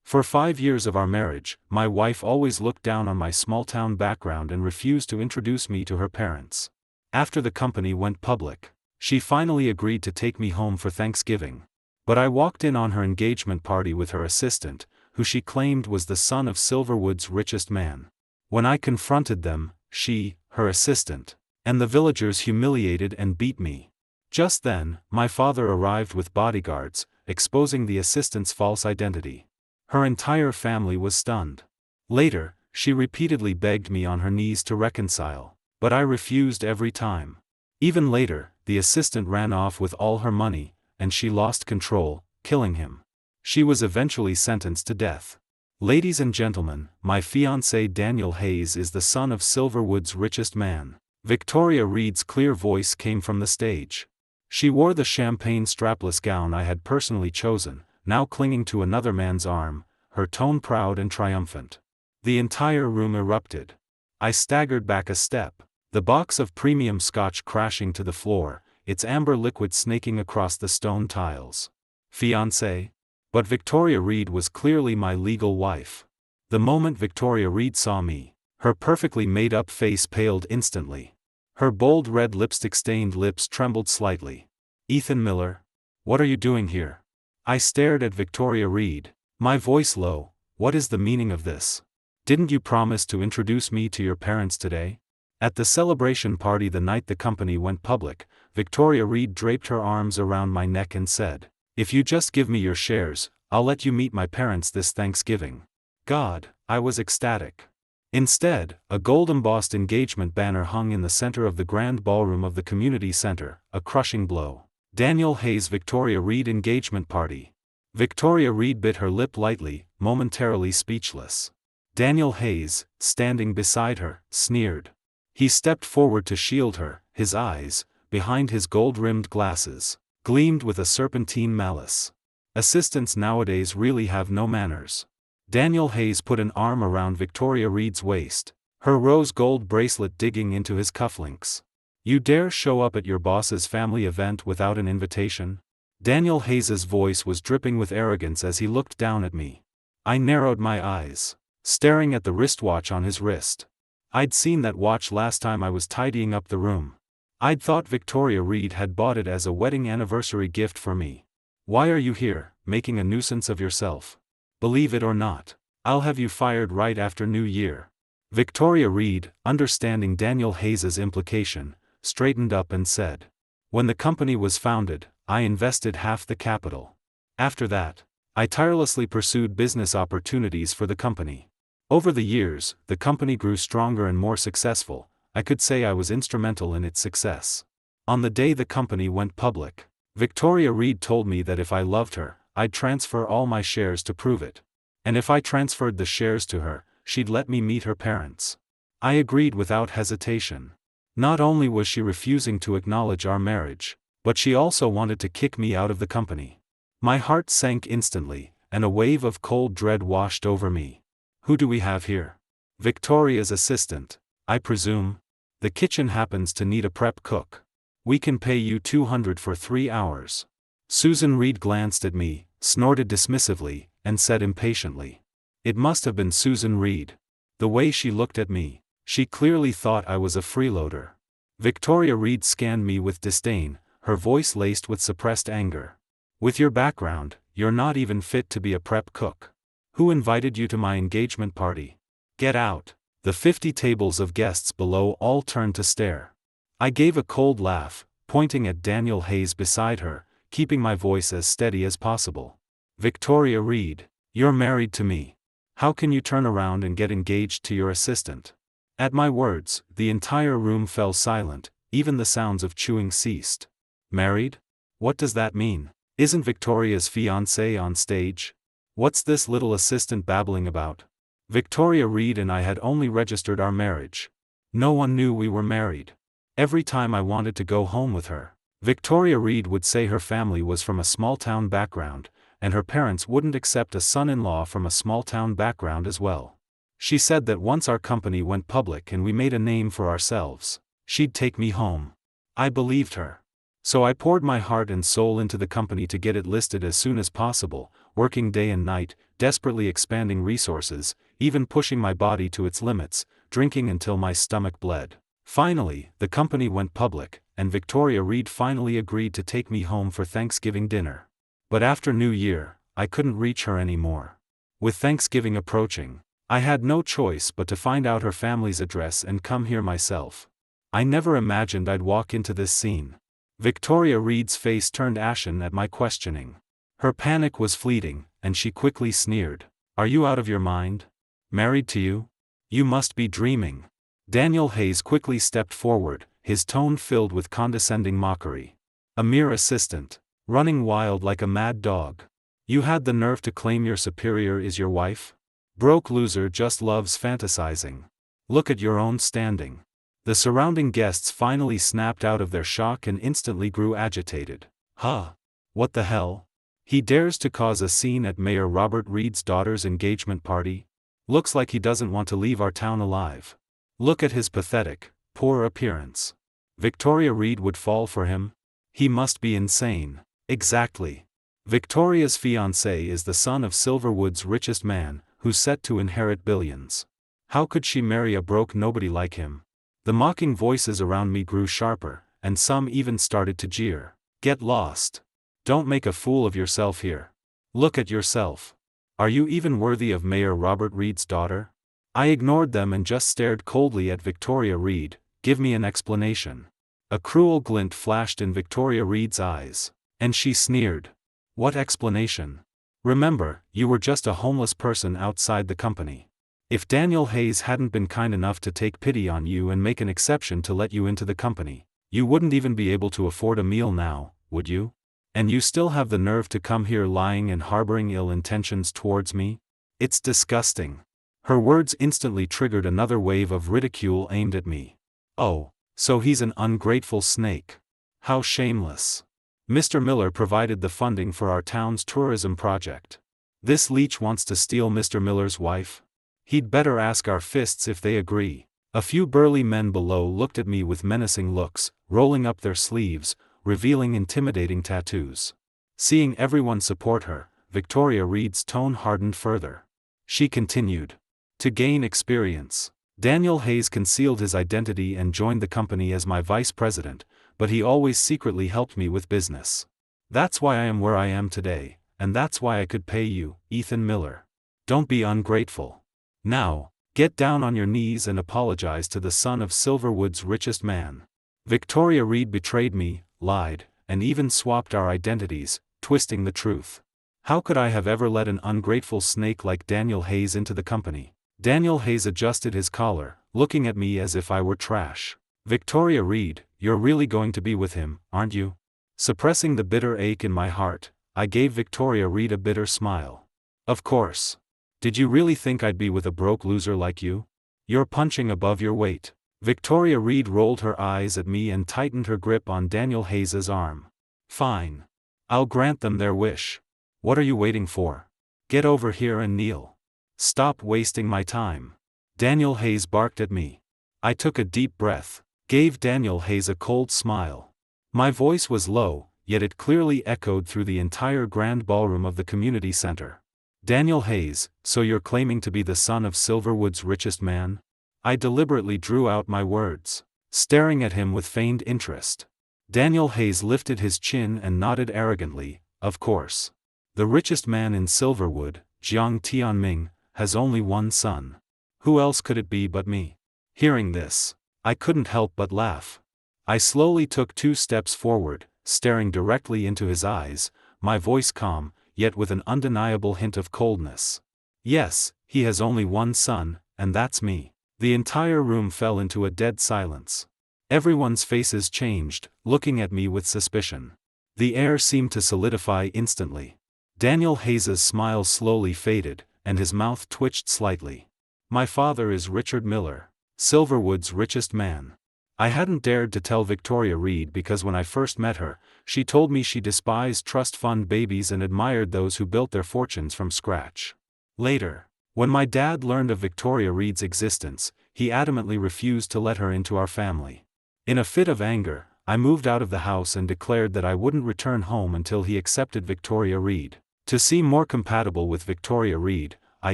For 5 years of our marriage, my wife always looked down on my small-town background and refused to introduce me to her parents. After the company went public, she finally agreed to take me home for Thanksgiving. But I walked in on her engagement party with her assistant, who she claimed was the son of Silverwood's richest man. When I confronted them, she, her assistant, and the villagers humiliated and beat me. Just then, my father arrived with bodyguards, exposing the assistant's false identity. Her entire family was stunned. Later, she repeatedly begged me on her knees to reconcile, but I refused every time. Even later, the assistant ran off with all her money, and she lost control, killing him. She was eventually sentenced to death. Ladies and gentlemen, my fiancé Daniel Hayes is the son of Silverwood's richest man. Victoria Reed's clear voice came from the stage. She wore the champagne strapless gown I had personally chosen, now clinging to another man's arm, her tone proud and triumphant. The entire room erupted. I staggered back a step, the box of premium scotch crashing to the floor, its amber liquid snaking across the stone tiles. Fiancé? But Victoria Reed was clearly my legal wife. The moment Victoria Reed saw me, her perfectly made-up face paled instantly. Her bold red lipstick-stained lips trembled slightly. "Ethan Miller? What are you doing here?" I stared at Victoria Reed, my voice low. "What is the meaning of this? Didn't you promise to introduce me to your parents today?" At the celebration party the night the company went public, Victoria Reed draped her arms around my neck and said, "If you just give me your shares, I'll let you meet my parents this Thanksgiving." God, I was ecstatic. Instead, a gold-embossed engagement banner hung in the center of the grand ballroom of the community center, a crushing blow. Daniel Hayes Victoria Reed engagement party. Victoria Reed bit her lip lightly, momentarily speechless. Daniel Hayes, standing beside her, sneered. He stepped forward to shield her, his eyes, behind his gold-rimmed glasses, gleamed with a serpentine malice. Assistants nowadays really have no manners. Daniel Hayes put an arm around Victoria Reed's waist, her rose gold bracelet digging into his cufflinks. "You dare show up at your boss's family event without an invitation?" Daniel Hayes's voice was dripping with arrogance as he looked down at me. I narrowed my eyes, staring at the wristwatch on his wrist. I'd seen that watch last time I was tidying up the room. I'd thought Victoria Reed had bought it as a wedding anniversary gift for me. "Why are you here, making a nuisance of yourself? Believe it or not, I'll have you fired right after New Year." Victoria Reed, understanding Daniel Hayes's implication, straightened up and said, "When the company was founded, I invested half the capital. After that, I tirelessly pursued business opportunities for the company. Over the years, the company grew stronger and more successful. I could say I was instrumental in its success. On the day the company went public, Victoria Reed told me that if I loved her, I'd transfer all my shares to prove it. And if I transferred the shares to her, she'd let me meet her parents." I agreed without hesitation. Not only was she refusing to acknowledge our marriage, but she also wanted to kick me out of the company. My heart sank instantly, and a wave of cold dread washed over me. "Who do we have here?" "Victoria's assistant, I presume. The kitchen happens to need a prep cook. We can pay you $200 for 3 hours. Susan Reed glanced at me, snorted dismissively, and said impatiently. It must have been Susan Reed. The way she looked at me, she clearly thought I was a freeloader. Victoria Reed scanned me with disdain, her voice laced with suppressed anger. "With your background, you're not even fit to be a prep cook. Who invited you to my engagement party? Get out." The 50 tables of guests below all turned to stare. I gave a cold laugh, pointing at Daniel Hayes beside her, keeping my voice as steady as possible. "Victoria Reed, you're married to me. How can you turn around and get engaged to your assistant?" At my words, the entire room fell silent, even the sounds of chewing ceased. "Married? What does that mean? Isn't Victoria's fiancé on stage? What's this little assistant babbling about?" Victoria Reed and I had only registered our marriage. No one knew we were married. Every time I wanted to go home with her, Victoria Reed would say her family was from a small-town background, and her parents wouldn't accept a son-in-law from a small-town background as well. She said that once our company went public and we made a name for ourselves, she'd take me home. I believed her. So I poured my heart and soul into the company to get it listed as soon as possible, working day and night, desperately expanding resources, even pushing my body to its limits, drinking until my stomach bled. Finally, the company went public, and Victoria Reed finally agreed to take me home for Thanksgiving dinner. But after New Year, I couldn't reach her anymore. With Thanksgiving approaching, I had no choice but to find out her family's address and come here myself. I never imagined I'd walk into this scene. Victoria Reed's face turned ashen at my questioning. Her panic was fleeting, and she quickly sneered. "Are you out of your mind? Married to you? You must be dreaming." Daniel Hayes quickly stepped forward, his tone filled with condescending mockery. "A mere assistant, running wild like a mad dog. You had the nerve to claim your superior is your wife? Broke loser just loves fantasizing. Look at your own standing." The surrounding guests finally snapped out of their shock and instantly grew agitated. "Huh? What the hell? He dares to cause a scene at Mayor Robert Reed's daughter's engagement party? Looks like he doesn't want to leave our town alive. Look at his pathetic, poor appearance. Victoria Reed would fall for him? He must be insane." Exactly. Victoria's fiancé is the son of Silverwood's richest man, who's set to inherit billions. How could she marry a broke nobody like him? The mocking voices around me grew sharper, and some even started to jeer. "Get lost. Don't make a fool of yourself here. Look at yourself. Are you even worthy of Mayor Robert Reed's daughter?" I ignored them and just stared coldly at Victoria Reed. "Give me an explanation." A cruel glint flashed in Victoria Reed's eyes, and she sneered. "What explanation? Remember, you were just a homeless person outside the company. If Daniel Hayes hadn't been kind enough to take pity on you and make an exception to let you into the company, you wouldn't even be able to afford a meal now, would you? And you still have the nerve to come here lying and harboring ill intentions towards me? It's disgusting." Her words instantly triggered another wave of ridicule aimed at me. "Oh, so he's an ungrateful snake. How shameless. Mr. Miller provided the funding for our town's tourism project. This leech wants to steal Mr. Miller's wife? He'd better ask our fists if they agree." A few burly men below looked at me with menacing looks, rolling up their sleeves, revealing intimidating tattoos. Seeing everyone support her, Victoria Reed's tone hardened further. She continued. "To gain experience, Daniel Hayes concealed his identity and joined the company as my vice president, but he always secretly helped me with business. That's why I am where I am today, and that's why I could pay you, Ethan Miller. Don't be ungrateful. Now, get down on your knees and apologize to the son of Silverwood's richest man." Victoria Reed betrayed me, lied, and even swapped our identities, twisting the truth. How could I have ever let an ungrateful snake like Daniel Hayes into the company? Daniel Hayes adjusted his collar, looking at me as if I were trash. "Victoria Reed, you're really going to be with him, aren't you?" Suppressing the bitter ache in my heart, I gave Victoria Reed a bitter smile. "Of course. Did you really think I'd be with a broke loser like you? You're punching above your weight." Victoria Reed rolled her eyes at me and tightened her grip on Daniel Hayes's arm. "Fine. I'll grant them their wish. What are you waiting for? Get over here and kneel. Stop wasting my time." Daniel Hayes barked at me. I took a deep breath, gave Daniel Hayes a cold smile. My voice was low, yet it clearly echoed through the entire grand ballroom of the community center. "Daniel Hayes, so you're claiming to be the son of Silverwood's richest man?" I deliberately drew out my words, staring at him with feigned interest. Daniel Hayes lifted his chin and nodded arrogantly. "Of course. The richest man in Silverwood, Jiang Tianming, has only one son. Who else could it be but me?" Hearing this, I couldn't help but laugh. I slowly took 2 steps forward, staring directly into his eyes, my voice calm, yet with an undeniable hint of coldness. "Yes, he has only one son, and that's me." The entire room fell into a dead silence. Everyone's faces changed, looking at me with suspicion. The air seemed to solidify instantly. Daniel Hayes's smile slowly faded, and his mouth twitched slightly. "My father is Richard Miller, Silverwood's richest man." I hadn't dared to tell Victoria Reed because when I first met her, she told me she despised trust fund babies and admired those who built their fortunes from scratch. Later, when my dad learned of Victoria Reed's existence, he adamantly refused to let her into our family. In a fit of anger, I moved out of the house and declared that I wouldn't return home until he accepted Victoria Reed. To seem more compatible with Victoria Reed, I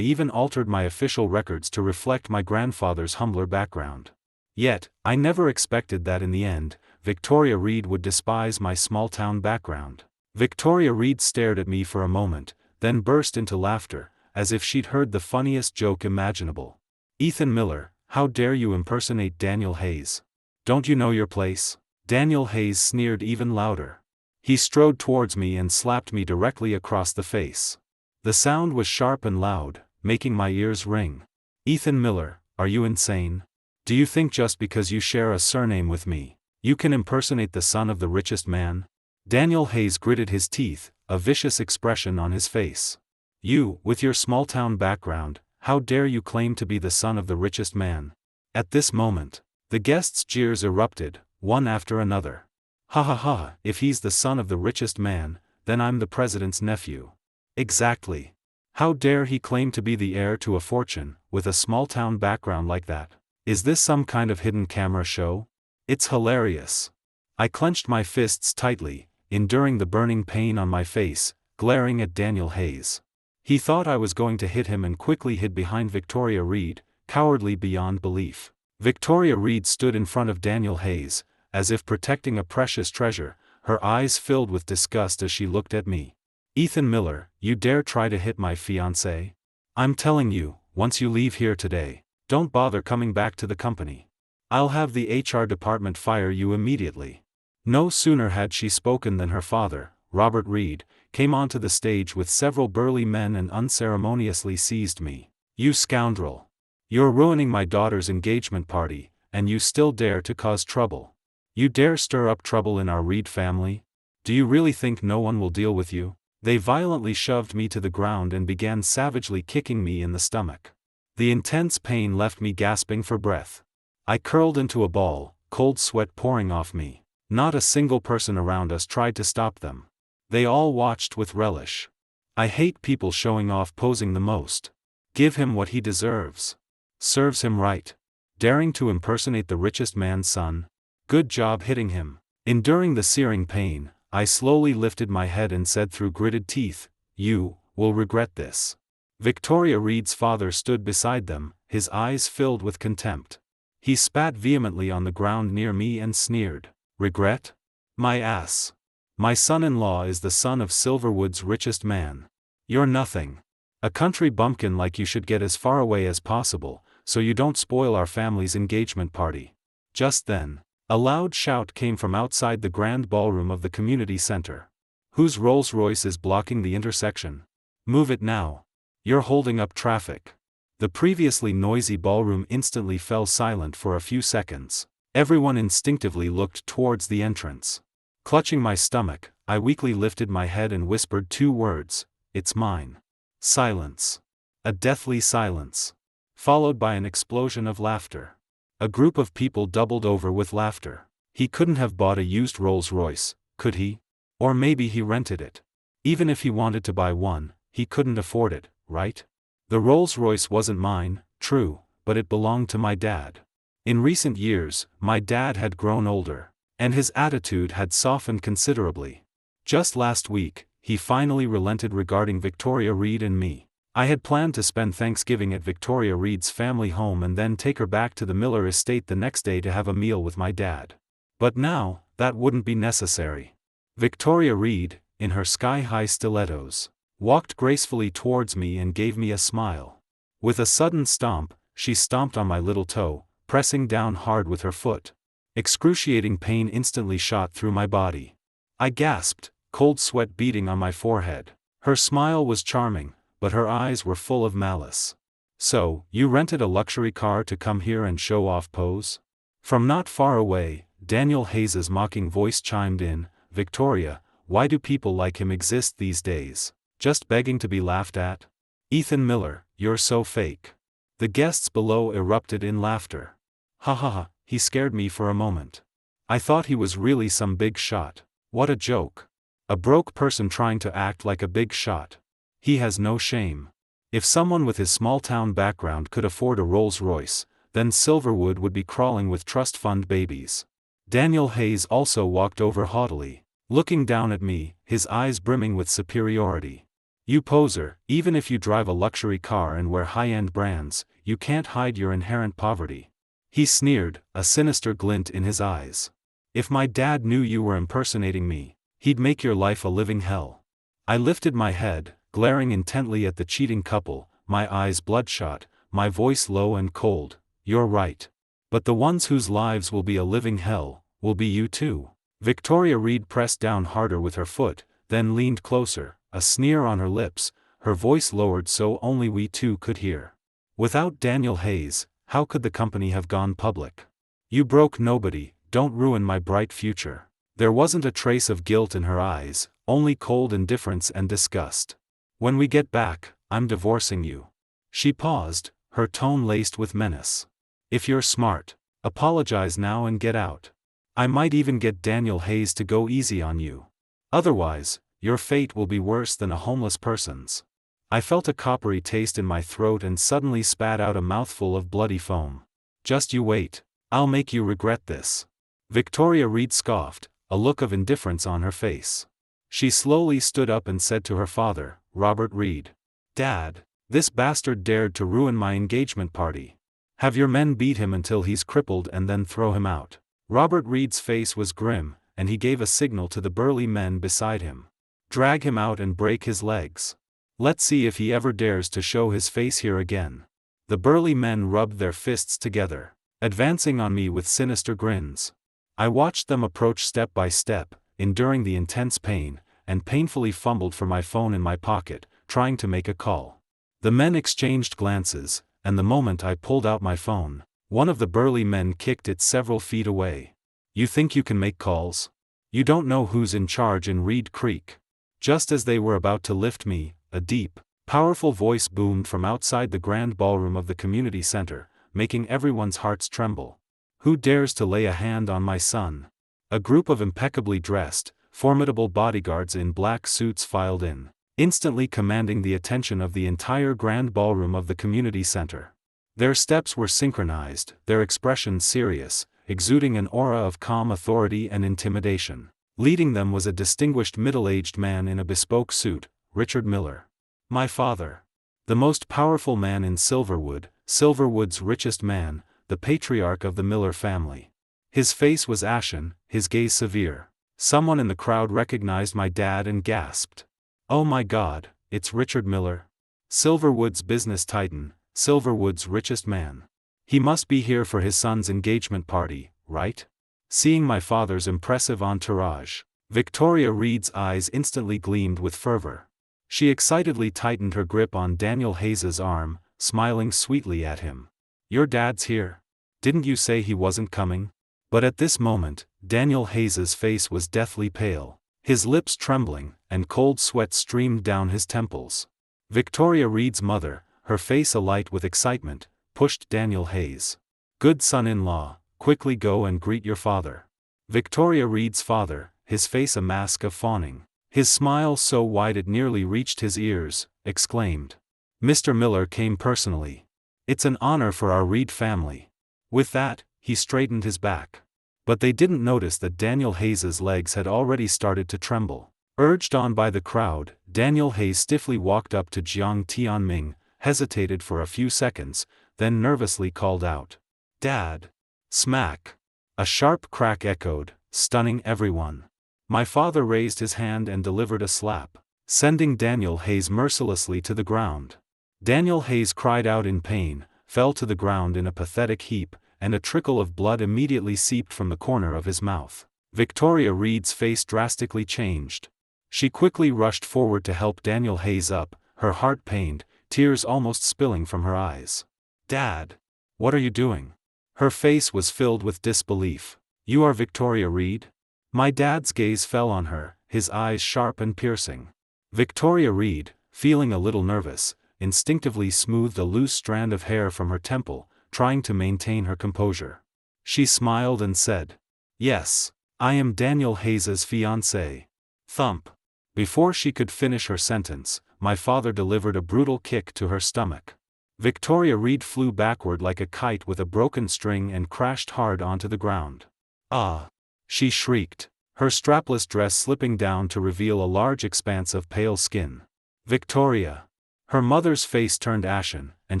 even altered my official records to reflect my grandfather's humbler background. Yet, I never expected that in the end, Victoria Reed would despise my small-town background. Victoria Reed stared at me for a moment, then burst into laughter, as if she'd heard the funniest joke imaginable. "Ethan Miller, how dare you impersonate Daniel Hayes? Don't you know your place?" Daniel Hayes sneered even louder. He strode towards me and slapped me directly across the face. The sound was sharp and loud, making my ears ring. "Ethan Miller, are you insane? Do you think just because you share a surname with me, you can impersonate the son of the richest man?" Daniel Hayes gritted his teeth, a vicious expression on his face. "You, with your small-town background, how dare you claim to be the son of the richest man?" At this moment, the guests' jeers erupted, one after another. "Ha ha ha, if he's the son of the richest man, then I'm the president's nephew." "Exactly. How dare he claim to be the heir to a fortune, with a small-town background like that? Is this some kind of hidden camera show? It's hilarious." I clenched my fists tightly, enduring the burning pain on my face, glaring at Daniel Hayes. He thought I was going to hit him and quickly hid behind Victoria Reed, cowardly beyond belief. Victoria Reed stood in front of Daniel Hayes, as if protecting a precious treasure, her eyes filled with disgust as she looked at me. "Ethan Miller, you dare try to hit my fiancé? I'm telling you, once you leave here today, don't bother coming back to the company. I'll have the HR department fire you immediately." No sooner had she spoken than her father, Robert Reed, came onto the stage with several burly men and unceremoniously seized me. "You scoundrel! You're ruining my daughter's engagement party, and you still dare to cause trouble. You dare stir up trouble in our Reed family? Do you really think no one will deal with you?" They violently shoved me to the ground and began savagely kicking me in the stomach. The intense pain left me gasping for breath. I curled into a ball, cold sweat pouring off me. Not a single person around us tried to stop them. They all watched with relish. I hate people showing off posing the most. Give him what he deserves. Serves him right. Daring to impersonate the richest man's son? Good job hitting him. Enduring the searing pain, I slowly lifted my head and said through gritted teeth, "You will regret this." Victoria Reed's father stood beside them, his eyes filled with contempt. He spat vehemently on the ground near me and sneered. "Regret? My ass. My son-in-law is the son of Silverwood's richest man. You're nothing. A country bumpkin like you should get as far away as possible, so you don't spoil our family's engagement party." Just then, a loud shout came from outside the grand ballroom of the community center. "Whose Rolls-Royce is blocking the intersection? Move it now. You're holding up traffic." The previously noisy ballroom instantly fell silent for a few seconds. Everyone instinctively looked towards the entrance. Clutching my stomach, I weakly lifted my head and whispered two words, "It's mine." Silence. A deathly silence. Followed by an explosion of laughter. A group of people doubled over with laughter. He couldn't have bought a used Rolls-Royce, could he? Or maybe he rented it. Even if he wanted to buy one, he couldn't afford it, right? The Rolls-Royce wasn't mine, true, but it belonged to my dad. In recent years, my dad had grown older, and his attitude had softened considerably. Just last week, he finally relented regarding Victoria Reed and me. I had planned to spend Thanksgiving at Victoria Reed's family home and then take her back to the Miller estate the next day to have a meal with my dad. But now, that wouldn't be necessary. Victoria Reed, in her sky-high stilettos, walked gracefully towards me and gave me a smile. With a sudden stomp, she stomped on my little toe, pressing down hard with her foot. Excruciating pain instantly shot through my body. I gasped, cold sweat beading on my forehead. Her smile was charming, but her eyes were full of malice. "So, you rented a luxury car to come here and show off pose?" From not far away, Daniel Hayes's mocking voice chimed in, "Victoria, why do people like him exist these days? Just begging to be laughed at? Ethan Miller, you're so fake." The guests below erupted in laughter. "Ha ha ha, he scared me for a moment. I thought he was really some big shot. What a joke. A broke person trying to act like a big shot. He has no shame. If someone with his small-town background could afford a Rolls-Royce, then Silverwood would be crawling with trust fund babies." Daniel Hayes also walked over haughtily, looking down at me, his eyes brimming with superiority. You poser, even if you drive a luxury car and wear high-end brands, you can't hide your inherent poverty. He sneered, a sinister glint in his eyes. If my dad knew you were impersonating me, he'd make your life a living hell. I lifted my head, glaring intently at the cheating couple, my eyes bloodshot, my voice low and cold. You're right. But the ones whose lives will be a living hell, will be you too. Victoria Reed pressed down harder with her foot, then leaned closer, a sneer on her lips, her voice lowered so only we two could hear. Without Daniel Hayes, how could the company have gone public? You broke nobody, don't ruin my bright future. There wasn't a trace of guilt in her eyes, only cold indifference and disgust. When we get back, I'm divorcing you. She paused, her tone laced with menace. If you're smart, apologize now and get out. I might even get Daniel Hayes to go easy on you. Otherwise, your fate will be worse than a homeless person's. I felt a coppery taste in my throat and suddenly spat out a mouthful of bloody foam. Just you wait, I'll make you regret this. Victoria Reed scoffed, a look of indifference on her face. She slowly stood up and said to her father, Robert Reed. Dad, this bastard dared to ruin my engagement party. Have your men beat him until he's crippled and then throw him out. Robert Reed's face was grim, and he gave a signal to the burly men beside him. Drag him out and break his legs. Let's see if he ever dares to show his face here again. The burly men rubbed their fists together, advancing on me with sinister grins. I watched them approach step by step, enduring the intense pain, and painfully fumbled for my phone in my pocket, trying to make a call. The men exchanged glances, and the moment I pulled out my phone, one of the burly men kicked it several feet away. You think you can make calls? You don't know who's in charge in Reed Creek. Just as they were about to lift me, a deep, powerful voice boomed from outside the grand ballroom of the community center, making everyone's hearts tremble. Who dares to lay a hand on my son? A group of impeccably dressed, formidable bodyguards in black suits filed in, instantly commanding the attention of the entire grand ballroom of the community center. Their steps were synchronized, their expressions serious, exuding an aura of calm authority and intimidation. Leading them was a distinguished middle-aged man in a bespoke suit, Richard Miller. My father. The most powerful man in Silverwood, Silverwood's richest man, the patriarch of the Miller family. His face was ashen, his gaze severe. Someone in the crowd recognized my dad and gasped. Oh my God, it's Richard Miller. Silverwood's business titan, Silverwood's richest man. He must be here for his son's engagement party, right? Seeing my father's impressive entourage, Victoria Reed's eyes instantly gleamed with fervor. She excitedly tightened her grip on Daniel Hayes's arm, smiling sweetly at him. Your dad's here. Didn't you say he wasn't coming? But at this moment, Daniel Hayes's face was deathly pale, his lips trembling, and cold sweat streamed down his temples. Victoria Reed's mother, her face alight with excitement, pushed Daniel Hayes. Good son-in-law, quickly go and greet your father. Victoria Reed's father, his face a mask of fawning, his smile so wide it nearly reached his ears, exclaimed. Mr. Miller came personally. It's an honor for our Reed family. With that, he straightened his back. But they didn't notice that Daniel Hayes's legs had already started to tremble. Urged on by the crowd, Daniel Hayes stiffly walked up to Jiang Tianming, hesitated for a few seconds, then nervously called out. Dad! Smack! A sharp crack echoed, stunning everyone. My father raised his hand and delivered a slap, sending Daniel Hayes mercilessly to the ground. Daniel Hayes cried out in pain, fell to the ground in a pathetic heap, and a trickle of blood immediately seeped from the corner of his mouth. Victoria Reed's face drastically changed. She quickly rushed forward to help Daniel Hayes up, her heart pained, tears almost spilling from her eyes. Dad! What are you doing? Her face was filled with disbelief. You are Victoria Reed? My dad's gaze fell on her, his eyes sharp and piercing. Victoria Reed, feeling a little nervous, instinctively smoothed a loose strand of hair from her temple, trying to maintain her composure. She smiled and said, Yes, I am Daniel Hayes's fiancée. Thump. Before she could finish her sentence, my father delivered a brutal kick to her stomach. Victoria Reed flew backward like a kite with a broken string and crashed hard onto the ground. Ah! She shrieked, her strapless dress slipping down to reveal a large expanse of pale skin. Victoria. Her mother's face turned ashen, and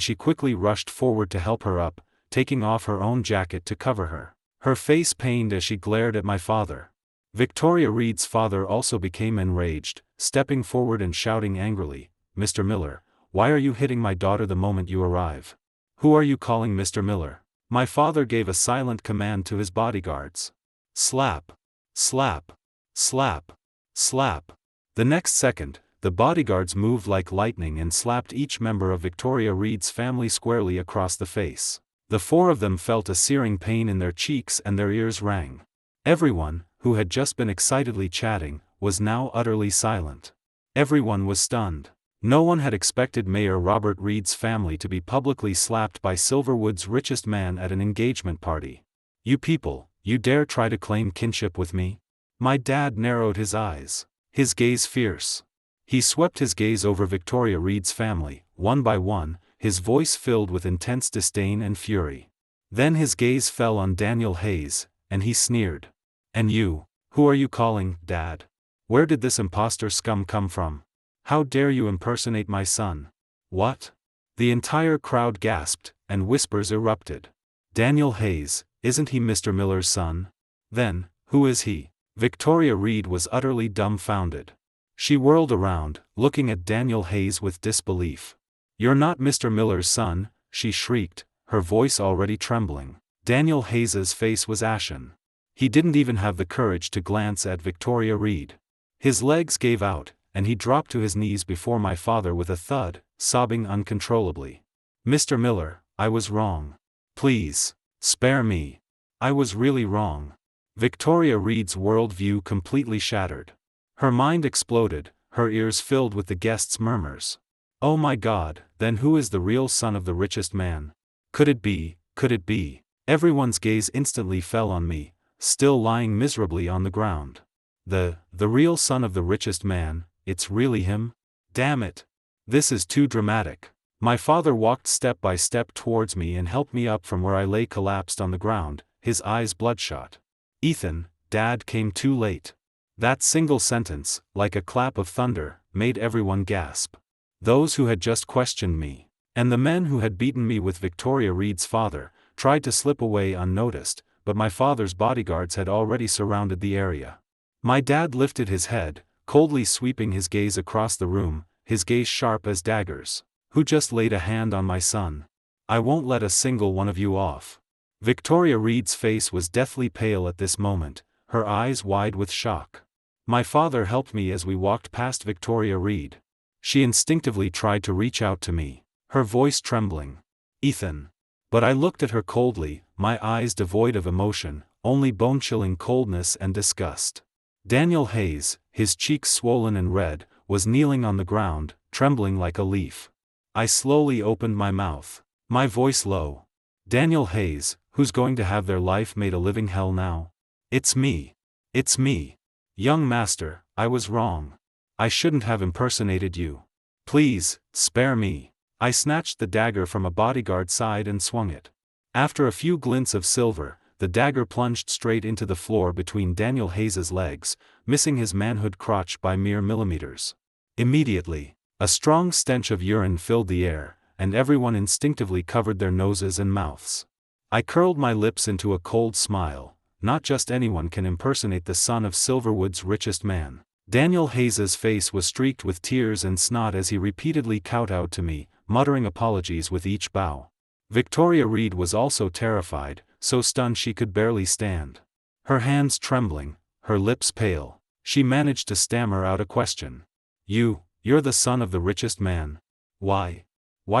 she quickly rushed forward to help her up, taking off her own jacket to cover her. Her face pained as she glared at my father. Victoria Reed's father also became enraged, stepping forward and shouting angrily, "Mr. Miller, why are you hitting my daughter the moment you arrive? Who are you calling Mr. Miller?" My father gave a silent command to his bodyguards. Slap. Slap. Slap. Slap. The next second, the bodyguards moved like lightning and slapped each member of Victoria Reed's family squarely across the face. The four of them felt a searing pain in their cheeks and their ears rang. Everyone, who had just been excitedly chatting, was now utterly silent. Everyone was stunned. No one had expected Mayor Robert Reed's family to be publicly slapped by Silverwood's richest man at an engagement party. "You people, you dare try to claim kinship with me?" My dad narrowed his eyes, his gaze fierce. He swept his gaze over Victoria Reed's family, one by one, his voice filled with intense disdain and fury. Then his gaze fell on Daniel Hayes, and he sneered. "And you, who are you calling, Dad? Where did this imposter scum come from? How dare you impersonate my son?" "What?" The entire crowd gasped, and whispers erupted. "Daniel Hayes, isn't he Mr. Miller's son? Then, who is he?" Victoria Reed was utterly dumbfounded. She whirled around, looking at Daniel Hayes with disbelief. "You're not Mr. Miller's son," she shrieked, her voice already trembling. Daniel Hayes's face was ashen. He didn't even have the courage to glance at Victoria Reed. His legs gave out, and he dropped to his knees before my father with a thud, sobbing uncontrollably. "Mr. Miller, I was wrong. Please, spare me. I was really wrong." Victoria Reed's worldview completely shattered. Her mind exploded, her ears filled with the guests' murmurs. "Oh my God, then who is the real son of the richest man? Could it be, could it be?" Everyone's gaze instantly fell on me, still lying miserably on the ground. The real son of the richest man, it's really him? Damn it. This is too dramatic. My father walked step by step towards me and helped me up from where I lay collapsed on the ground, his eyes bloodshot. "Ethan, Dad came too late." That single sentence, like a clap of thunder, made everyone gasp. Those who had just questioned me, and the men who had beaten me with Victoria Reed's father, tried to slip away unnoticed, but my father's bodyguards had already surrounded the area. My dad lifted his head, coldly sweeping his gaze across the room, his gaze sharp as daggers. "Who just laid a hand on my son? I won't let a single one of you off." Victoria Reed's face was deathly pale at this moment, her eyes wide with shock. My father helped me as we walked past Victoria Reed. She instinctively tried to reach out to me, her voice trembling. "Ethan." But I looked at her coldly, my eyes devoid of emotion, only bone-chilling coldness and disgust. Daniel Hayes, his cheeks swollen and red, was kneeling on the ground, trembling like a leaf. I slowly opened my mouth, my voice low. "Daniel Hayes, who's going to have their life made a living hell now? It's me. It's me. Young master, I was wrong. I shouldn't have impersonated you. Please, spare me." I snatched the dagger from a bodyguard's side and swung it. After a few glints of silver, the dagger plunged straight into the floor between Daniel Hayes's legs, missing his manhood crotch by mere millimeters. Immediately, a strong stench of urine filled the air, and everyone instinctively covered their noses and mouths. I curled my lips into a cold smile. Not just anyone can impersonate the son of Silverwood's richest man. Daniel Hayes's face was streaked with tears and snot as he repeatedly kowtowed to me, muttering apologies with each bow. Victoria Reed was also terrified, so stunned she could barely stand. Her hands trembling, her lips pale, she managed to stammer out a question. You're the son of the richest man. Why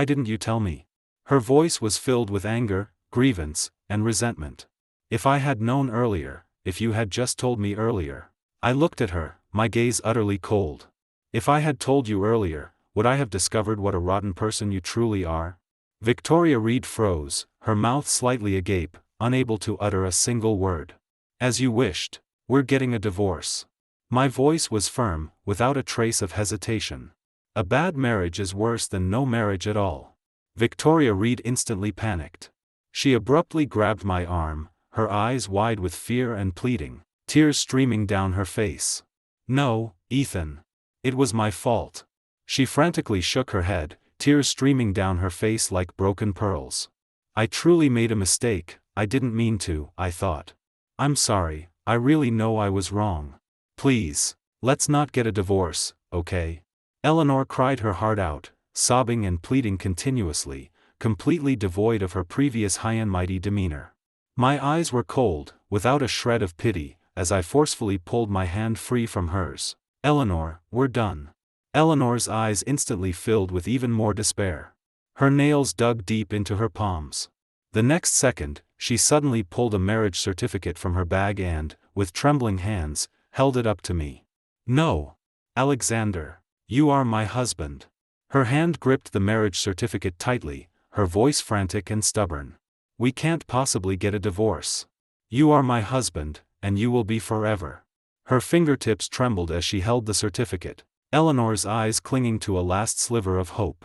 didn't you tell me?" Her voice was filled with anger, grievance, and resentment. "If I had known earlier, if you had just told me earlier." I looked at her, my gaze utterly cold. "If I had told you earlier, would I have discovered what a rotten person you truly are?" Victoria Reed froze, her mouth slightly agape, unable to utter a single word. "As you wished. We're getting a divorce." My voice was firm, without a trace of hesitation. A bad marriage is worse than no marriage at all. Victoria Reed instantly panicked. She abruptly grabbed my arm, her eyes wide with fear and pleading, tears streaming down her face. "No, Ethan. It was my fault. She frantically shook her head, tears streaming down her face like broken pearls. I truly made a mistake, I didn't mean to, I thought. I'm sorry, I really know I was wrong. Please, let's not get a divorce, okay? Eleanor cried her heart out, sobbing and pleading continuously, completely devoid of her previous high and mighty demeanor. My eyes were cold, without a shred of pity, as I forcefully pulled my hand free from hers. Eleanor, we're done. Eleanor's eyes instantly filled with even more despair. Her nails dug deep into her palms. The next second, she suddenly pulled a marriage certificate from her bag and, with trembling hands, held it up to me. No! Alexander! You are my husband. Her hand gripped the marriage certificate tightly, her voice frantic and stubborn. We can't possibly get a divorce. You are my husband, and you will be forever. Her fingertips trembled as she held the certificate, Eleanor's eyes clinging to a last sliver of hope.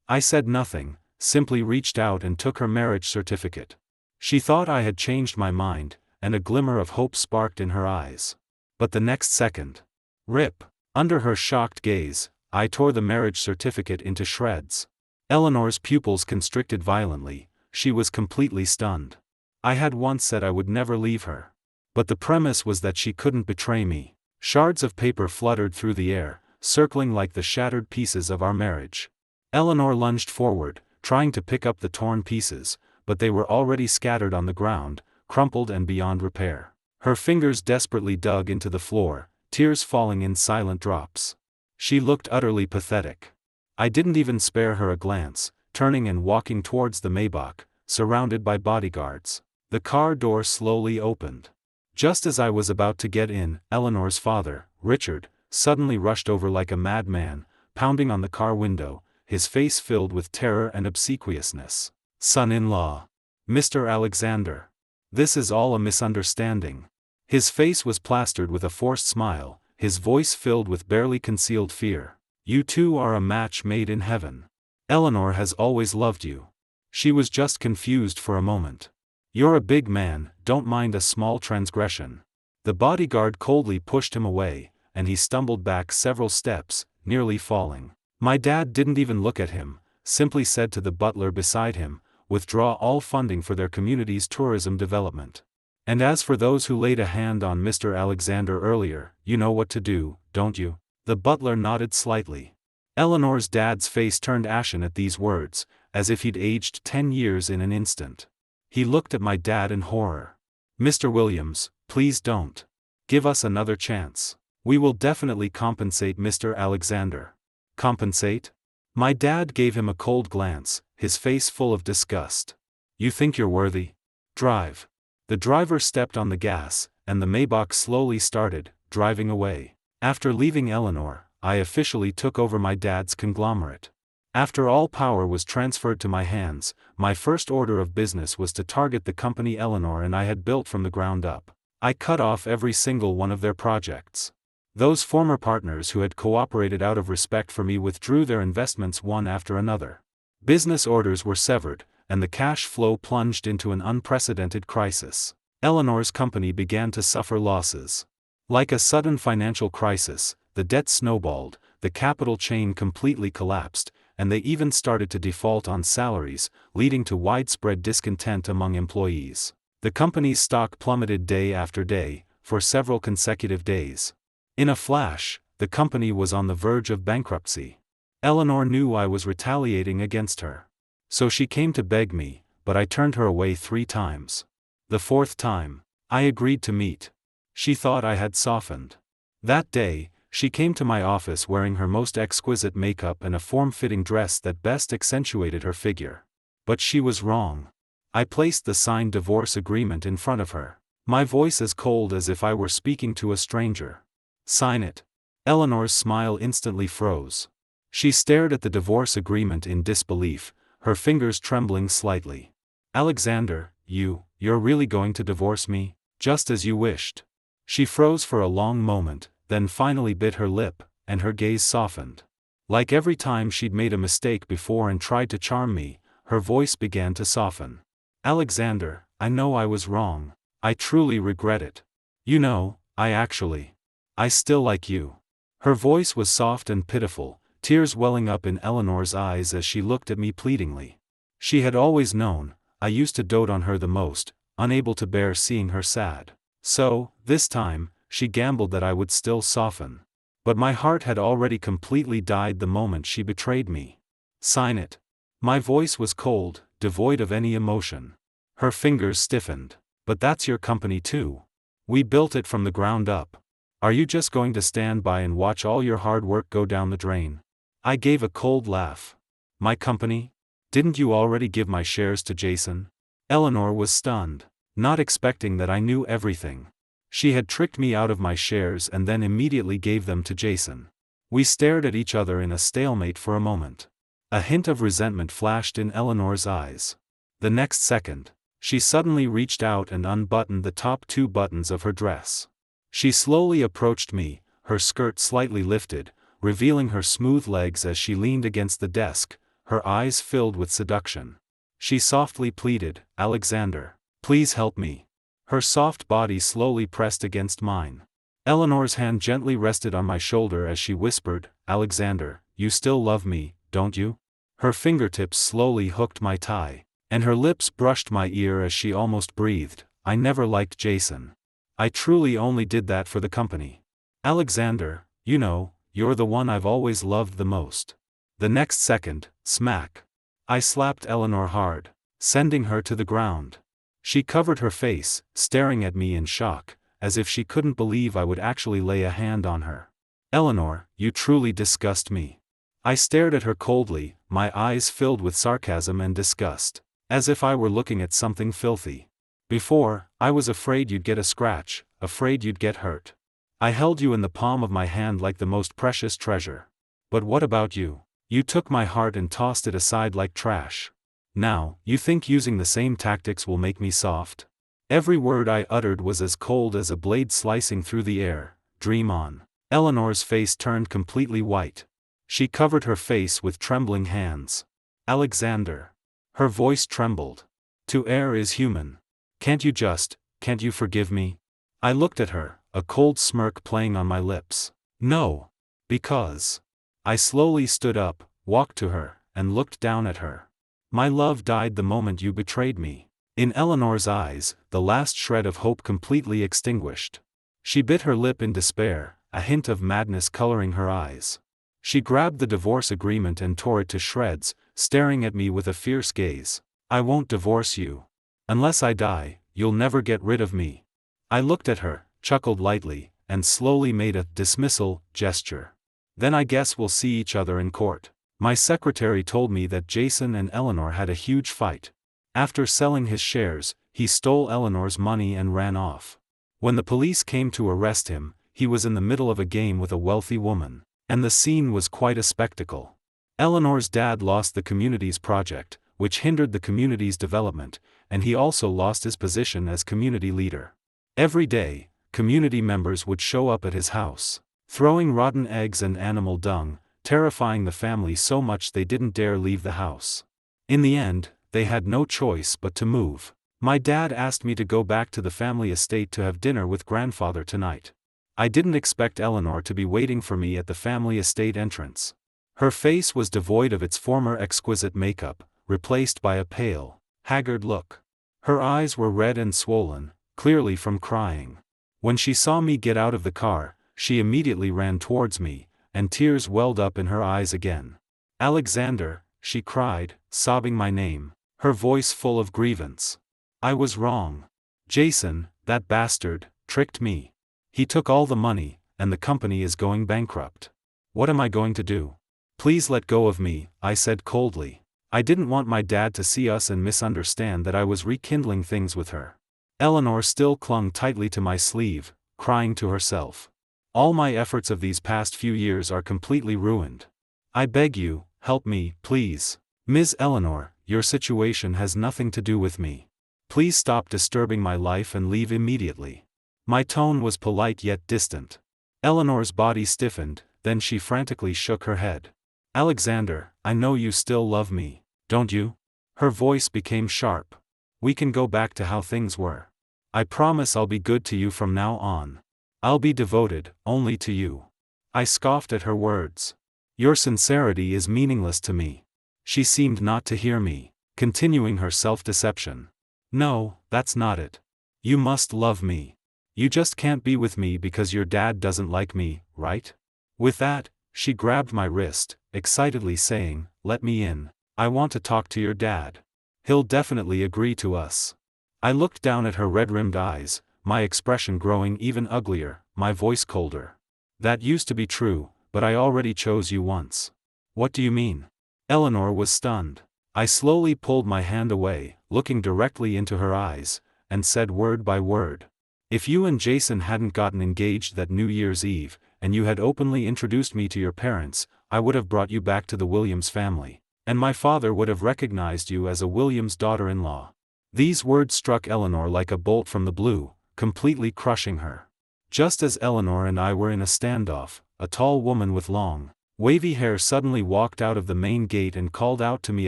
I said nothing, simply reached out and took her marriage certificate. She thought I had changed my mind, and a glimmer of hope sparked in her eyes. But the next second, rip! Under her shocked gaze, I tore the marriage certificate into shreds. Eleanor's pupils constricted violently, she was completely stunned. I had once said I would never leave her. But the premise was that she couldn't betray me. Shards of paper fluttered through the air, circling like the shattered pieces of our marriage. Eleanor lunged forward, trying to pick up the torn pieces, but they were already scattered on the ground, crumpled and beyond repair. Her fingers desperately dug into the floor, tears falling in silent drops. She looked utterly pathetic. I didn't even spare her a glance, turning and walking towards the Maybach, surrounded by bodyguards. The car door slowly opened. Just as I was about to get in, Eleanor's father, Richard, suddenly rushed over like a madman, pounding on the car window, his face filled with terror and obsequiousness. Son-in-law. Mr. Alexander. This is all a misunderstanding. His face was plastered with a forced smile, his voice filled with barely concealed fear. You two are a match made in heaven. Eleanor has always loved you. She was just confused for a moment. You're a big man, don't mind a small transgression. The bodyguard coldly pushed him away, and he stumbled back several steps, nearly falling. My dad didn't even look at him, simply said to the butler beside him, withdraw all funding for their community's tourism development. And as for those who laid a hand on Mr. Alexander earlier, you know what to do, don't you? The butler nodded slightly. Eleanor's dad's face turned ashen at these words, as if he'd aged 10 years in an instant. He looked at my dad in horror. Mr. Williams, please don't. Give us another chance. We will definitely compensate Mr. Alexander. Compensate? My dad gave him a cold glance, his face full of disgust. You think you're worthy? Drive. The driver stepped on the gas, and the Maybach slowly started, driving away. After leaving Eleanor, I officially took over my dad's conglomerate. After all power was transferred to my hands, my first order of business was to target the company Eleanor and I had built from the ground up. I cut off every single one of their projects. Those former partners who had cooperated out of respect for me withdrew their investments one after another. Business orders were severed, and the cash flow plunged into an unprecedented crisis. Eleanor's company began to suffer losses. Like a sudden financial crisis, the debt snowballed, the capital chain completely collapsed, and they even started to default on salaries, leading to widespread discontent among employees. The company's stock plummeted day after day, for several consecutive days. In a flash, the company was on the verge of bankruptcy. Eleanor knew I was retaliating against her. So she came to beg me, but I turned her away 3 times. The 4th time, I agreed to meet. She thought I had softened. That day, she came to my office wearing her most exquisite makeup and a form-fitting dress that best accentuated her figure. But she was wrong. I placed the signed divorce agreement in front of her, my voice as cold as if I were speaking to a stranger. Sign it. Eleanor's smile instantly froze. She stared at the divorce agreement in disbelief, her fingers trembling slightly. Alexander, you're really going to divorce me? Just as you wished. She froze for a long moment, then finally bit her lip, and her gaze softened. Like every time she'd made a mistake before and tried to charm me, her voice began to soften. Alexander, I know I was wrong. I truly regret it. You know, I still like you. Her voice was soft and pitiful, tears welling up in Eleanor's eyes as she looked at me pleadingly. She had always known, I used to dote on her the most, unable to bear seeing her sad. So, this time, she gambled that I would still soften. But my heart had already completely died the moment she betrayed me. Sign it. My voice was cold, devoid of any emotion. Her fingers stiffened. But that's your company too. We built it from the ground up. Are you just going to stand by and watch all your hard work go down the drain? I gave a cold laugh. My company? Didn't you already give my shares to Jason? Eleanor was stunned, not expecting that I knew everything. She had tricked me out of my shares and then immediately gave them to Jason. We stared at each other in a stalemate for a moment. A hint of resentment flashed in Eleanor's eyes. The next second, she suddenly reached out and unbuttoned the top 2 buttons of her dress. She slowly approached me, her skirt slightly lifted, revealing her smooth legs as she leaned against the desk, her eyes filled with seduction. She softly pleaded, "Alexander, please help me." Her soft body slowly pressed against mine. Eleanor's hand gently rested on my shoulder as she whispered, "Alexander, you still love me, don't you?" Her fingertips slowly hooked my tie, and her lips brushed my ear as she almost breathed, "I never liked Jason. I truly only did that for the company. Alexander, you know, you're the one I've always loved the most." The next second, smack. I slapped Eleanor hard, sending her to the ground. She covered her face, staring at me in shock, as if she couldn't believe I would actually lay a hand on her. "Eleanor, you truly disgust me." I stared at her coldly, my eyes filled with sarcasm and disgust, as if I were looking at something filthy. Before, I was afraid you'd get a scratch, afraid you'd get hurt. I held you in the palm of my hand like the most precious treasure. But what about you? You took my heart and tossed it aside like trash. Now, you think using the same tactics will make me soft? Every word I uttered was as cold as a blade slicing through the air. Dream on. Eleanor's face turned completely white. She covered her face with trembling hands. "Alexander." Her voice trembled. "To err is human. Can't you forgive me?" I looked at her, a cold smirk playing on my lips. "No. Because." I slowly stood up, walked to her, and looked down at her. "My love died the moment you betrayed me." In Eleanor's eyes, the last shred of hope completely extinguished. She bit her lip in despair, a hint of madness coloring her eyes. She grabbed the divorce agreement and tore it to shreds, staring at me with a fierce gaze. "I won't divorce you. Unless I die, you'll never get rid of me." I looked at her, chuckled lightly, and slowly made a dismissal gesture. "Then I guess we'll see each other in court." My secretary told me that Jason and Eleanor had a huge fight. After selling his shares, he stole Eleanor's money and ran off. When the police came to arrest him, he was in the middle of a game with a wealthy woman, and the scene was quite a spectacle. Eleanor's dad lost the community's project, which hindered the community's development, and he also lost his position as community leader. Every day, community members would show up at his house, throwing rotten eggs and animal dung, terrifying the family so much they didn't dare leave the house. In the end, they had no choice but to move. My dad asked me to go back to the family estate to have dinner with grandfather tonight. I didn't expect Eleanor to be waiting for me at the family estate entrance. Her face was devoid of its former exquisite makeup, replaced by a pale, haggard look. Her eyes were red and swollen, clearly from crying. When she saw me get out of the car, she immediately ran towards me, and tears welled up in her eyes again. "Alexander," she cried, sobbing my name, her voice full of grievance. "I was wrong. Jason, that bastard, tricked me. He took all the money, and the company is going bankrupt. What am I going to do?" "Please let go of me," I said coldly. I didn't want my dad to see us and misunderstand that I was rekindling things with her. Eleanor still clung tightly to my sleeve, crying to herself. "All my efforts of these past few years are completely ruined. I beg you, help me, please. Ms. Eleanor, your situation has nothing to do with me. Please stop disturbing my life and leave immediately." My tone was polite yet distant. Eleanor's body stiffened, then she frantically shook her head. "Alexander, I know you still love me, don't you?" Her voice became sharp. "We can go back to how things were. I promise I'll be good to you from now on. I'll be devoted, only to you." I scoffed at her words. Your sincerity is meaningless to me. She seemed not to hear me, continuing her self-deception. No, that's not it. You must love me. You just can't be with me because your dad doesn't like me, right? With that, she grabbed my wrist, excitedly saying, "Let me in. I want to talk to your dad. He'll definitely agree to us." I looked down at her red-rimmed eyes, my expression growing even uglier, my voice colder. "That used to be true, but I already chose you once." "What do you mean?" Eleanor was stunned. I slowly pulled my hand away, looking directly into her eyes, and said word by word. "If you and Jason hadn't gotten engaged that New Year's Eve, and you had openly introduced me to your parents, I would have brought you back to the Williams family, and my father would have recognized you as a Williams daughter-in-law." These words struck Eleanor like a bolt from the blue, completely crushing her. Just as Eleanor and I were in a standoff, a tall woman with long, wavy hair suddenly walked out of the main gate and called out to me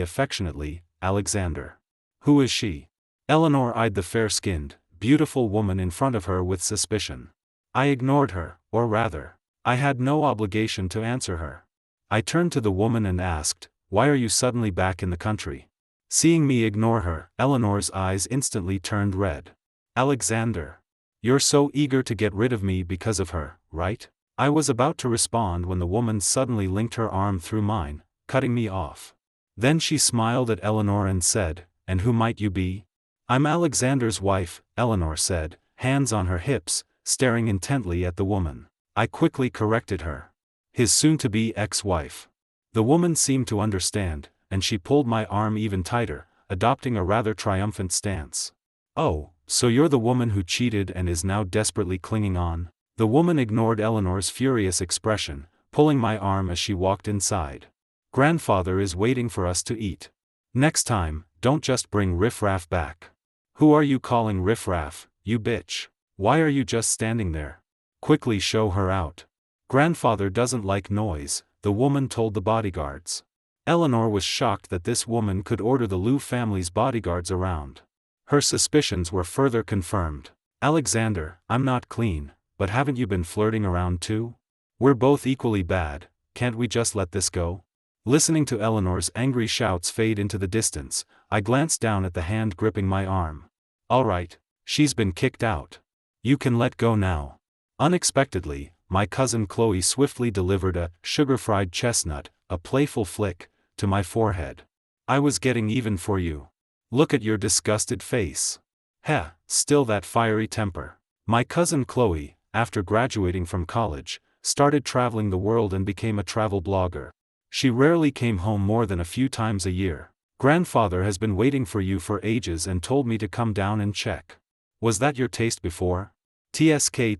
affectionately, "Alexander." "Who is she?" Eleanor eyed the fair-skinned, beautiful woman in front of her with suspicion. I ignored her, or rather, I had no obligation to answer her. I turned to the woman and asked, "Why are you suddenly back in the country?" Seeing me ignore her, Eleanor's eyes instantly turned red. "Alexander. You're so eager to get rid of me because of her, right?" I was about to respond when the woman suddenly linked her arm through mine, cutting me off. Then she smiled at Eleanor and said, "And who might you be?" "I'm Alexander's wife," Eleanor said, hands on her hips, staring intently at the woman. I quickly corrected her. "His soon-to-be ex-wife." The woman seemed to understand, and she pulled my arm even tighter, adopting a rather triumphant stance. "Oh, so you're the woman who cheated and is now desperately clinging on?" The woman ignored Eleanor's furious expression, pulling my arm as she walked inside. "Grandfather is waiting for us to eat. Next time, don't just bring riffraff back." "Who are you calling riffraff, you bitch? Why are you just standing there? Quickly show her out." "Grandfather doesn't like noise," the woman told the bodyguards. Eleanor was shocked that this woman could order the Liu family's bodyguards around. Her suspicions were further confirmed. "Alexander, I'm not clean, but haven't you been flirting around too? We're both equally bad, can't we just let this go?" Listening to Eleanor's angry shouts fade into the distance, I glanced down at the hand gripping my arm. "All right, she's been kicked out. You can let go now." Unexpectedly, my cousin Chloe swiftly delivered a sugar-fried chestnut, a playful flick, to my forehead. "I was getting even for you. Look at your disgusted face. Heh, still that fiery temper." My cousin Chloe, after graduating from college, started traveling the world and became a travel blogger. She rarely came home more than a few times a year. "Grandfather has been waiting for you for ages and told me to come down and check. Was that your taste before?" TSK,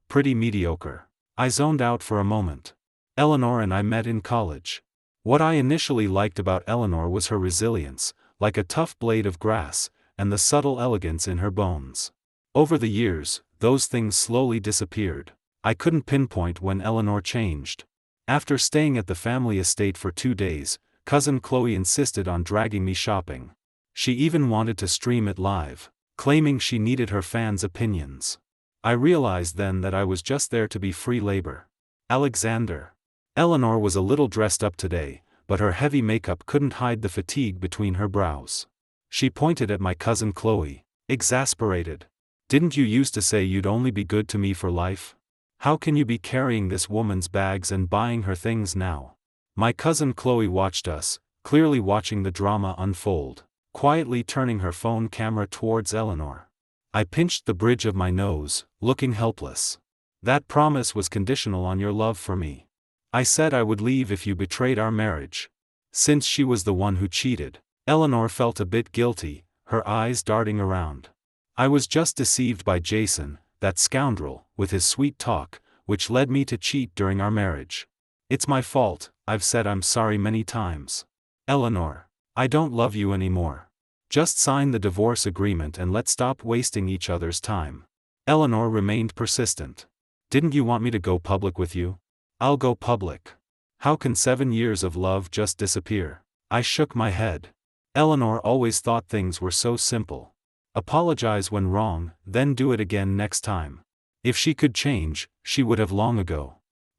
pretty mediocre. I zoned out for a moment. Eleanor and I met in college. What I initially liked about Eleanor was her resilience, like a tough blade of grass, and the subtle elegance in her bones. Over the years, those things slowly disappeared. I couldn't pinpoint when Eleanor changed. After staying at the family estate for 2 days, cousin Chloe insisted on dragging me shopping. She even wanted to stream it live, claiming she needed her fans' opinions. I realized then that I was just there to be free labor. "Alexander." Eleanor was a little dressed up today, but her heavy makeup couldn't hide the fatigue between her brows. She pointed at my cousin Chloe, exasperated. "Didn't you used to say you'd only be good to me for life? How can you be carrying this woman's bags and buying her things now?" My cousin Chloe watched us, clearly watching the drama unfold, quietly turning her phone camera towards Eleanor. I pinched the bridge of my nose, looking helpless. "That promise was conditional on your love for me. I said I would leave if you betrayed our marriage." Since she was the one who cheated, Eleanor felt a bit guilty, her eyes darting around. "I was just deceived by Jason, that scoundrel, with his sweet talk, which led me to cheat during our marriage. It's my fault, I've said I'm sorry many times. Eleanor, I don't love you anymore. Just sign the divorce agreement and let's stop wasting each other's time." Eleanor remained persistent. "Didn't you want me to go public with you?" "I'll go public. How can 7 years of love just disappear?" I shook my head. Eleanor always thought things were so simple. Apologize when wrong, then do it again next time. If she could change, she would have long ago.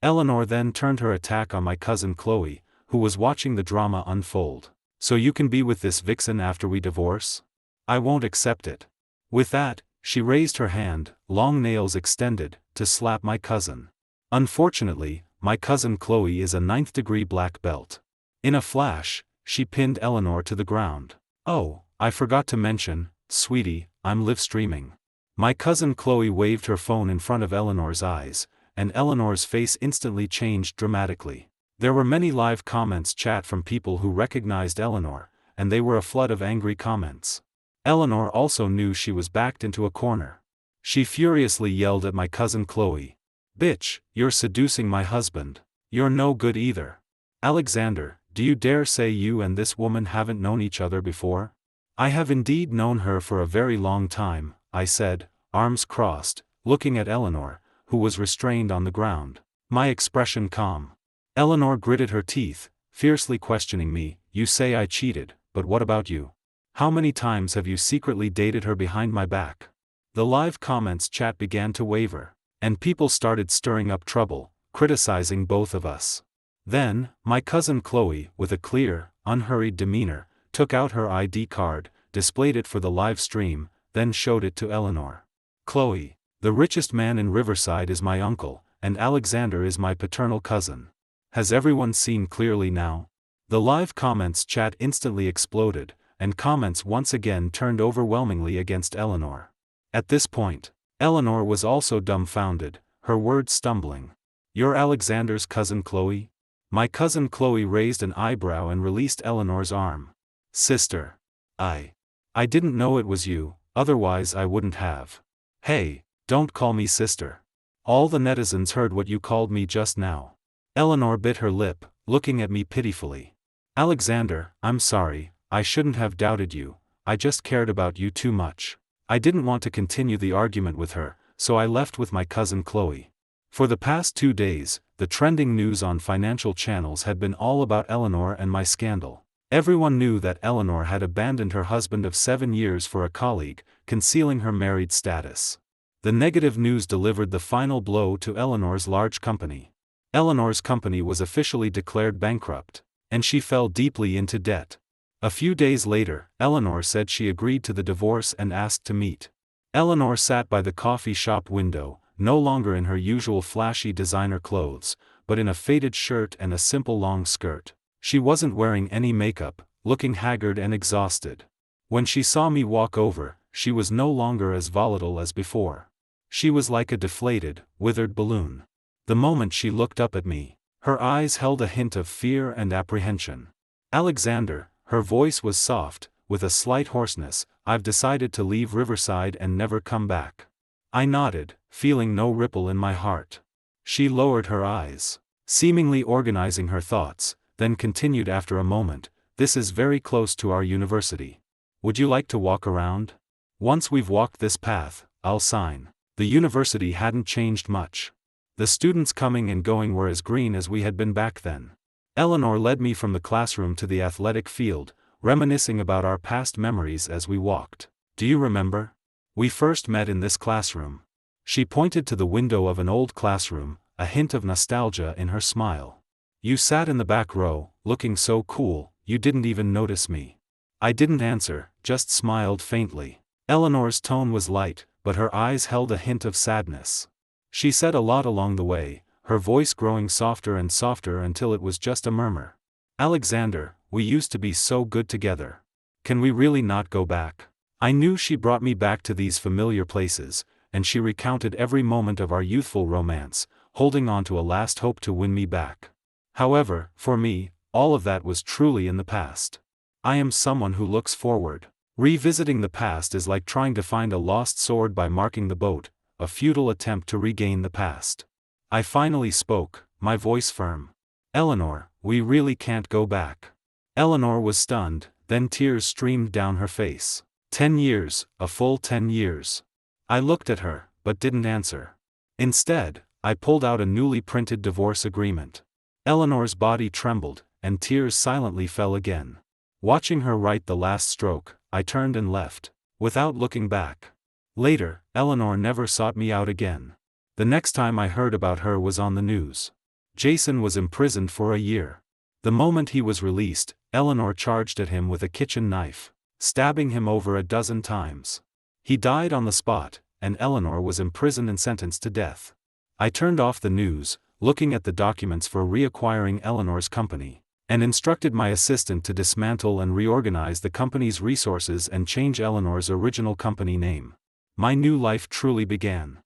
Eleanor then turned her attack on my cousin Chloe, who was watching the drama unfold. "So you can be with this vixen after we divorce? I won't accept it." With that, she raised her hand, long nails extended, to slap my cousin. Unfortunately, my cousin Chloe is a 9th-degree black belt. In a flash, she pinned Eleanor to the ground. "Oh, I forgot to mention, sweetie, I'm live streaming." My cousin Chloe waved her phone in front of Eleanor's eyes, and Eleanor's face instantly changed dramatically. There were many live comments chat from people who recognized Eleanor, and they were a flood of angry comments. Eleanor also knew she was backed into a corner. She furiously yelled at my cousin Chloe. "Bitch, you're seducing my husband. You're no good either. Alexander, do you dare say you and this woman haven't known each other before?" "I have indeed known her for a very long time," I said, arms crossed, looking at Eleanor, who was restrained on the ground. My expression calm. Eleanor gritted her teeth, fiercely questioning me. "You say I cheated, but what about you? How many times have you secretly dated her behind my back?" The live comments chat began to waver, and people started stirring up trouble, criticizing both of us. Then, my cousin Chloe, with a clear, unhurried demeanor, took out her ID card, displayed it for the live stream, then showed it to Eleanor. "Chloe, the richest man in Riverside is my uncle, and Alexander is my paternal cousin. Has everyone seen clearly now?" The live comments chat instantly exploded, and comments once again turned overwhelmingly against Eleanor. At this point, Eleanor was also dumbfounded, her words stumbling. "You're Alexander's cousin Chloe?" My cousin Chloe raised an eyebrow and released Eleanor's arm. "Sister. I didn't know it was you, otherwise I wouldn't have." "Hey, don't call me sister. All the netizens heard what you called me just now." Eleanor bit her lip, looking at me pitifully. "Alexander, I'm sorry, I shouldn't have doubted you, I just cared about you too much." I didn't want to continue the argument with her, so I left with my cousin Chloe. For the past 2 days, the trending news on financial channels had been all about Eleanor and my scandal. Everyone knew that Eleanor had abandoned her husband of 7 years for a colleague, concealing her married status. The negative news delivered the final blow to Eleanor's large company. Eleanor's company was officially declared bankrupt, and she fell deeply into debt. A few days later, Eleanor said she agreed to the divorce and asked to meet. Eleanor sat by the coffee shop window, no longer in her usual flashy designer clothes, but in a faded shirt and a simple long skirt. She wasn't wearing any makeup, looking haggard and exhausted. When she saw me walk over, she was no longer as volatile as before. She was like a deflated, withered balloon. The moment she looked up at me, her eyes held a hint of fear and apprehension. "Alexander," her voice was soft, with a slight hoarseness, "I've decided to leave Riverside and never come back." I nodded, feeling no ripple in my heart. She lowered her eyes, seemingly organizing her thoughts, then continued after a moment, "This is very close to our university. Would you like to walk around? Once we've walked this path, I'll sign." The university hadn't changed much. The students coming and going were as green as we had been back then. Eleanor led me from the classroom to the athletic field, reminiscing about our past memories as we walked. "Do you remember? We first met in this classroom." She pointed to the window of an old classroom, a hint of nostalgia in her smile. "You sat in the back row, looking so cool, you didn't even notice me." I didn't answer, just smiled faintly. Eleanor's tone was light, but her eyes held a hint of sadness. She said a lot along the way, her voice growing softer and softer until it was just a murmur. "Alexander, we used to be so good together. Can we really not go back?" I knew she brought me back to these familiar places, and she recounted every moment of our youthful romance, holding on to a last hope to win me back. However, for me, all of that was truly in the past. I am someone who looks forward. Revisiting the past is like trying to find a lost sword by marking the boat, a futile attempt to regain the past. I finally spoke, my voice firm. "Eleanor, we really can't go back." Eleanor was stunned, then tears streamed down her face. 10 years, a full 10 years. I looked at her, but didn't answer. Instead, I pulled out a newly printed divorce agreement. Eleanor's body trembled, and tears silently fell again. Watching her write the last stroke, I turned and left, without looking back. Later, Eleanor never sought me out again. The next time I heard about her was on the news. Jason was imprisoned for a year. The moment he was released, Eleanor charged at him with a kitchen knife, stabbing him over a dozen times. He died on the spot, and Eleanor was imprisoned and sentenced to death. I turned off the news, looking at the documents for reacquiring Eleanor's company, and instructed my assistant to dismantle and reorganize the company's resources and change Eleanor's original company name. My new life truly began.